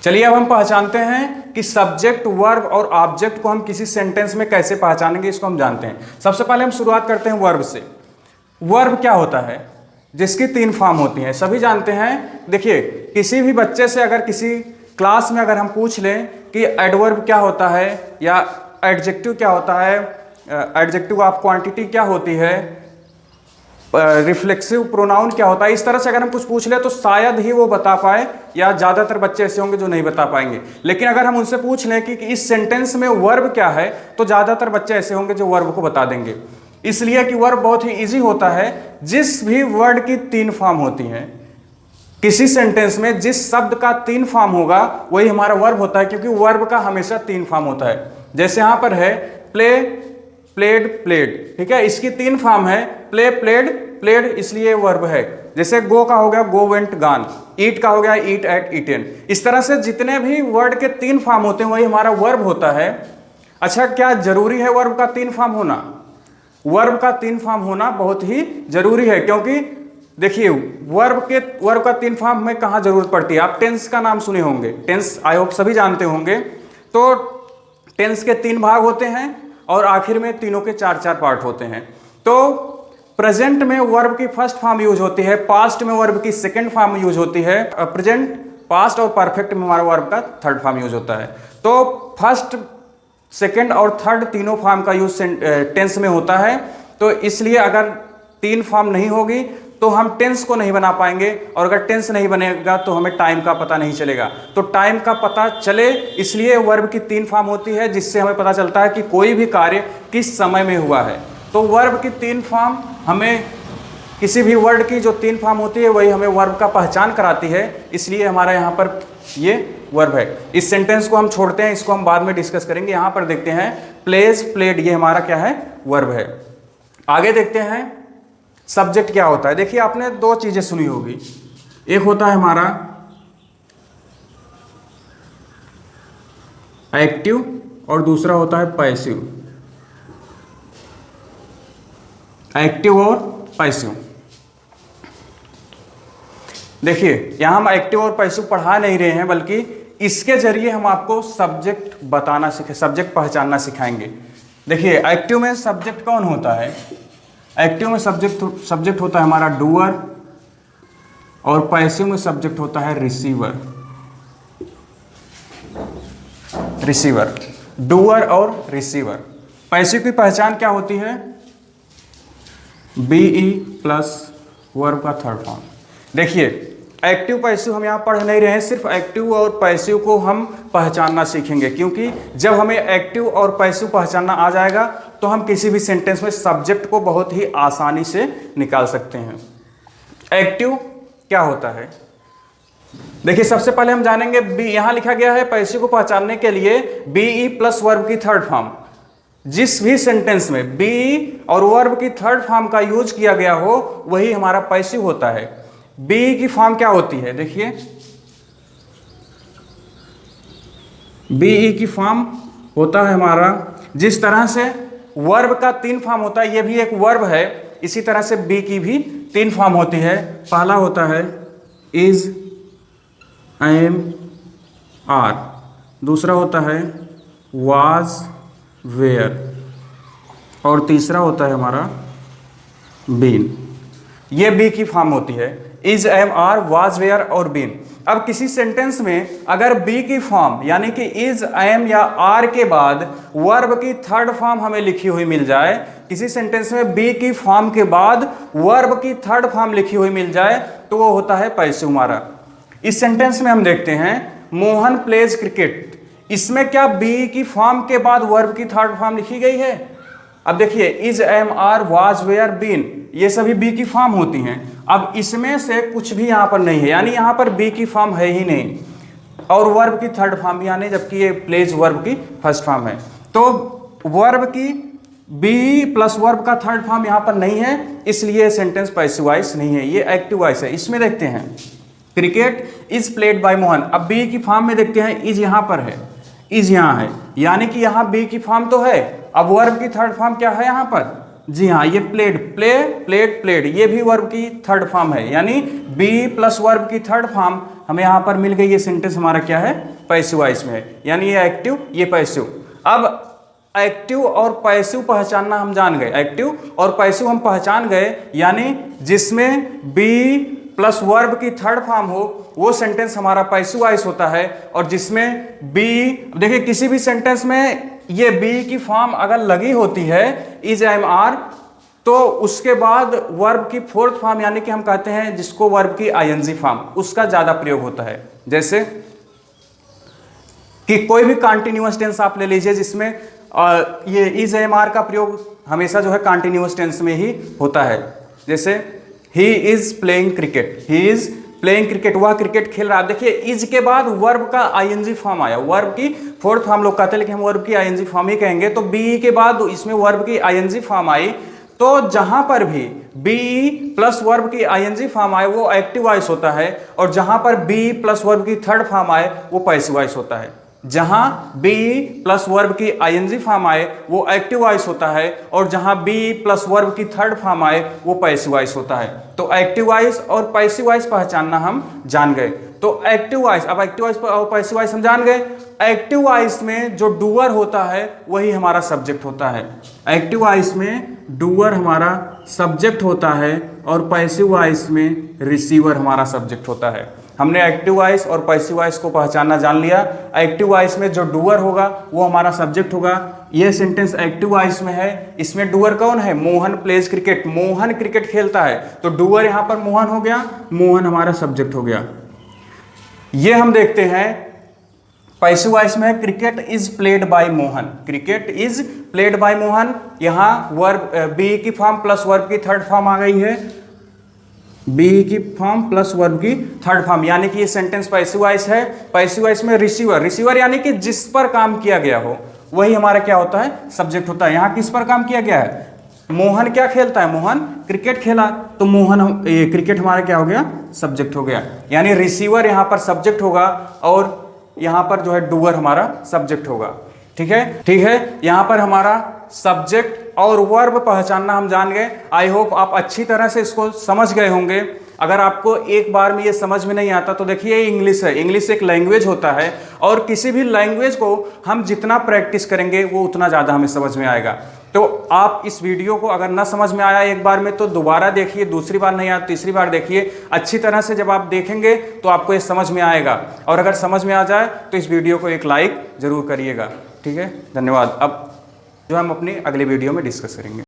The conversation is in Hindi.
चलिए अब हम पहचानते हैं कि सब्जेक्ट, वर्ब और ऑब्जेक्ट को हम किसी सेंटेंस में कैसे पहचानेंगे, इसको हम जानते हैं। सबसे पहले हम शुरुआत करते हैं वर्ब से। वर्ब क्या होता है? जिसकी 3 फॉर्म होती हैं, सभी जानते हैं। देखिए, किसी भी बच्चे से अगर किसी क्लास में अगर हम पूछ लें कि एडवर्ब क्या होता है या एडजेक्टिव क्या होता है, एडजेक्टिव ऑफ क्वांटिटी क्या होती है, रिफ्लेक्सिव प्रोनाउन क्या होता है, इस तरह से अगर हम कुछ पूछ ले तो शायद ही वो बता पाए, या ज़्यादातर बच्चे ऐसे होंगे जो नहीं बता पाएंगे। लेकिन अगर हम उनसे पूछ लें कि इस सेंटेंस में वर्ब क्या है, तो ज़्यादातर बच्चे ऐसे होंगे जो वर्ब को बता देंगे। इसलिए कि वर्ब बहुत ही ईजी होता है। जिस भी वर्ड की 3 फॉर्म होती हैं, किसी सेंटेंस में जिस शब्द का 3 फॉर्म होगा वही हमारा वर्ब होता है, क्योंकि वर्ब का हमेशा 3 फॉर्म होता है। जैसे यहाँ पर है प्ले, प्लेड, प्लेड, ठीक है, इसकी 3 फॉर्म है, प्ले, प्लेड, प्लेड, इसलिए वर्ब है। जैसे गो का हो गया गो, वेंट, गान, ईट का हो गया ईट, एट, ईटेन। इस तरह से जितने भी वर्ड के 3 फॉर्म होते हैं वही हमारा वर्ब होता है। अच्छा, क्या जरूरी है वर्ब का 3 फॉर्म होना? वर्ब का 3 फॉर्म होना बहुत ही जरूरी है, क्योंकि देखिए वर्ब का 3 फॉर्म में कहाँ जरूरत पड़ती है। आप टेंस का नाम सुने होंगे, टेंस आई होप सभी जानते होंगे। तो टेंस के 3 भाग होते हैं और आखिर में तीनों के 4-4 पार्ट होते हैं। तो प्रेजेंट में वर्ब की फर्स्ट फॉर्म यूज होती है, पास्ट में वर्ब की सेकंड फॉर्म यूज होती है, प्रेजेंट, पास्ट और परफेक्ट में हमारा वर्ब का 3rd फॉर्म यूज होता है। तो फर्स्ट, सेकंड और थर्ड तीनों फॉर्म का यूज टेंस में होता है। तो इसलिए अगर 3 फॉर्म नहीं होगी तो हम टेंस को नहीं बना पाएंगे, और अगर टेंस नहीं बनेगा तो हमें टाइम का पता नहीं चलेगा। तो टाइम का पता चले इसलिए वर्ब की 3 फॉर्म होती है, जिससे हमें पता चलता है कि कोई भी कार्य किस समय में हुआ है। तो वर्ब की 3 फॉर्म हमें, किसी भी वर्ड की जो 3 फॉर्म होती है वही हमें वर्ब का पहचान कराती है, इसलिए हमारा यहाँ पर ये वर्ब है। इस सेंटेंस को हम छोड़ते हैं, इसको हम बाद में डिस्कस करेंगे। यहाँ पर देखते हैं प्लेज, प्लेड, ये हमारा क्या है? वर्ब है। आगे देखते हैं सब्जेक्ट क्या होता है। देखिए, आपने 2 चीजें सुनी होगी, एक होता है हमारा एक्टिव और दूसरा होता है पैसिव। एक्टिव और पैसिव। देखिए, यहां हम एक्टिव और पैसिव पढ़ा नहीं रहे हैं, बल्कि इसके जरिए हम आपको सब्जेक्ट बताना सीखे, सब्जेक्ट पहचानना सिखाएंगे। देखिए, एक्टिव में सब्जेक्ट कौन होता है? एक्टिव में सब्जेक्ट होता है हमारा डूअर, और पैसिव में सब्जेक्ट होता है रिसीवर। रिसीवर, डूअर और रिसीवर। पैसिव की पहचान क्या होती है? बीई प्लस वर्ब का 3rd फॉर्म। देखिए, एक्टिव पैसिव हम यहाँ पढ़ नहीं रहे हैं, सिर्फ एक्टिव और पैसिव को हम पहचानना सीखेंगे, क्योंकि जब हमें एक्टिव और पैसिव पहचानना आ जाएगा तो हम किसी भी सेंटेंस में सब्जेक्ट को बहुत ही आसानी से निकाल सकते हैं। एक्टिव क्या होता है? देखिए, सबसे पहले हम जानेंगे बी, यहाँ लिखा गया है पैसिव को पहचानने के लिए बीई प्लस वर्ब की 3rd फॉर्म। जिस भी सेंटेंस में बी और वर्ब की 3rd फॉर्म का यूज किया गया हो वही हमारा पैसिव होता है। बी की फॉर्म क्या होती है? देखिए, बी की फॉर्म होता है हमारा, जिस तरह से वर्ब का 3 फॉर्म होता है, ये भी एक वर्ब है, इसी तरह से बी की भी 3 फॉर्म होती है। पहला होता है इज, एम, आर, दूसरा होता है वाज, वेयर, और तीसरा होता है हमारा बीन। ये बी की फॉर्म होती है, is, am, are, was, were और बीन। अब किसी सेंटेंस में अगर बी की फॉर्म यानी कि इज, एम या आर के बाद वर्ब की 3rd फॉर्म हमें लिखी हुई मिल जाए, किसी सेंटेंस में बी की फॉर्म के बाद वर्ब की 3rd फॉर्म लिखी हुई मिल जाए, तो वो होता है पैसिव हमारा। इस सेंटेंस में हम देखते हैं मोहन प्लेज क्रिकेट। इसमें क्या बी की फॉर्म के बाद वर्ब की 3rd फॉर्म लिखी गई है? अब देखिए, is, am, are, was, were, been, ये सभी बी की फॉर्म होती हैं। अब इसमें से कुछ भी यहां पर नहीं है, यानी यहां पर बी की फॉर्म है ही नहीं, और वर्ब की 3rd फॉर्म भी यानी, जबकि ये प्लेज वर्ब की 1st फॉर्म है। तो वर्ब की बी प्लस वर्ब का 3rd फॉर्म यहां पर नहीं है, इसलिए सेंटेंस पैसिव वॉइस नहीं है, ये एक्टिव वॉइस है। इसमें देखते हैं cricket is played by Mohan. अब बी की फॉर्म में देखते हैं इज यहां पर है, इज यहां है, यानी कि यहां बी की फॉर्म तो है। अब वर्ब की 3rd फॉर्म क्या है यहाँ पर? जी हाँ, ये प्लेड, प्ले, प्लेड, प्लेड, ये भी वर्ब की थर्ड फॉर्म है, यानी बी प्लस वर्ब की थर्ड फॉर्म हमें यहाँ पर मिल गई। ये सेंटेंस हमारा क्या है, पैसिव वॉइस में है, यानी ये एक्टिव, ये पैसिव। अब एक्टिव और पैसिव पहचानना हम जान गए, एक्टिव और पैसिव हम पहचान गए, यानी जिसमें बी प्लस वर्ब की थर्ड फॉर्म हो वो सेंटेंस हमारा पैसिव वॉइस होता है। और जिसमें बी, देखिए किसी भी सेंटेंस में ये बी की फॉर्म अगर लगी होती है इज, एम, आर, तो उसके बाद वर्ब की फोर्थ फॉर्म, यानी कि हम कहते हैं जिसको वर्ब की आईएनजी फॉर्म, उसका ज्यादा प्रयोग होता है। जैसे कि कोई भी कॉन्टिन्यूअस टेंस आप ले लीजिए जिसमें ये इज, एम, आर का प्रयोग हमेशा जो है कॉन्टिन्यूअस टेंस में ही होता है। जैसे he is playing cricket, he is playing cricket, वह क्रिकेट खेल रहा है। देखिए इज के बाद वर्ब का आईएनजी फॉर्म आया, वर्ब की फोर्थ फॉर्म लोग कहते हैं, लेकिन हम वर्ब की आईएनजी फॉर्म ही कहेंगे। तो बी के बाद इसमें वर्ब की आईएनजी फॉर्म आई, तो जहां पर भी बी प्लस वर्ब की आईएनजी फॉर्म आए वो एक्टिव वॉइस होता है, और जहां पर बी प्लस वर्ब की थर्ड फॉर्म आए वो पैसिव वॉइस होता है। जहां बी प्लस वर्ब की आईएनजी फॉर्म आए वो एक्टिव वॉइस होता है, और जहां बी प्लस वर्ब की थर्ड फॉर्म आए वो पैसिव वॉइस होता है। तो एक्टिव वॉइस और पैसिव वॉइस पहचानना हम जान गए। तो एक्टिव वॉइस, अब एक्टिव वॉइस और पैसिव वॉइस हम जान गए। एक्टिव वॉइस में जो डूअर होता है वही हमारा सब्जेक्ट होता है। एक्टिव वॉइस में डूअर हमारा सब्जेक्ट होता है, और पैसिव वॉइस में रिसीवर हमारा सब्जेक्ट होता है। हमने एक्टिव वॉइस और पैसिव वॉइस को पहचानना जान लिया। एक्टिव वॉइस में जो डूअर होगा वो हमारा सब्जेक्ट होगा। ये सेंटेंस एक्टिव वॉइस में है, इसमें डूअर कौन है, Mohan pledge cricket, Mohan cricket खेलता है, तो डूअर यहां पर मोहन हो गया, मोहन हमारा सब्जेक्ट हो गया। ये हम देखते हैं पैसिव वॉइस में है, cricket is played by Mohan, cricket is played by Mohan. यहां वर्ब बी की फॉर्म प्लस वर्ब की थर्ड फॉर्म आ गई है, बी की फॉर्म प्लस वर्ब की थर्ड फॉर्म, यानी कि ये सेंटेंस पैसिव वॉइस है। पैसिव वॉइस में रिसीवर, रिसीवर यानी कि जिस पर काम किया गया हो वही हमारा क्या होता है, सब्जेक्ट होता है। यहाँ किस पर काम किया गया है, मोहन क्या खेलता है, मोहन क्रिकेट खेला, तो मोहन ये क्रिकेट हमारा क्या हो गया, सब्जेक्ट हो गया। यानी रिसीवर यहाँ पर सब्जेक्ट होगा, और यहाँ पर जो है डूअर हमारा सब्जेक्ट होगा। ठीक है, ठीक है, यहाँ पर हमारा सब्जेक्ट और वर्ब पहचानना हम जान गए। आई होप आप अच्छी तरह से इसको समझ गए होंगे। अगर आपको एक बार में ये समझ में नहीं आता तो देखिए इंग्लिश है, इंग्लिश एक लैंग्वेज होता है, और किसी भी लैंग्वेज को हम जितना प्रैक्टिस करेंगे वो उतना ज़्यादा हमें समझ में आएगा। तो आप इस वीडियो को अगर ना समझ में आया एक बार में तो दोबारा देखिए, दूसरी बार नहीं आया तीसरी बार देखिए। अच्छी तरह से जब आप देखेंगे तो आपको ये समझ में आएगा, और अगर समझ में आ जाए तो इस वीडियो को एक लाइक ज़रूर करिएगा। ठीक है, धन्यवाद। अब जो हम अपनी अगली वीडियो में डिस्कस करेंगे।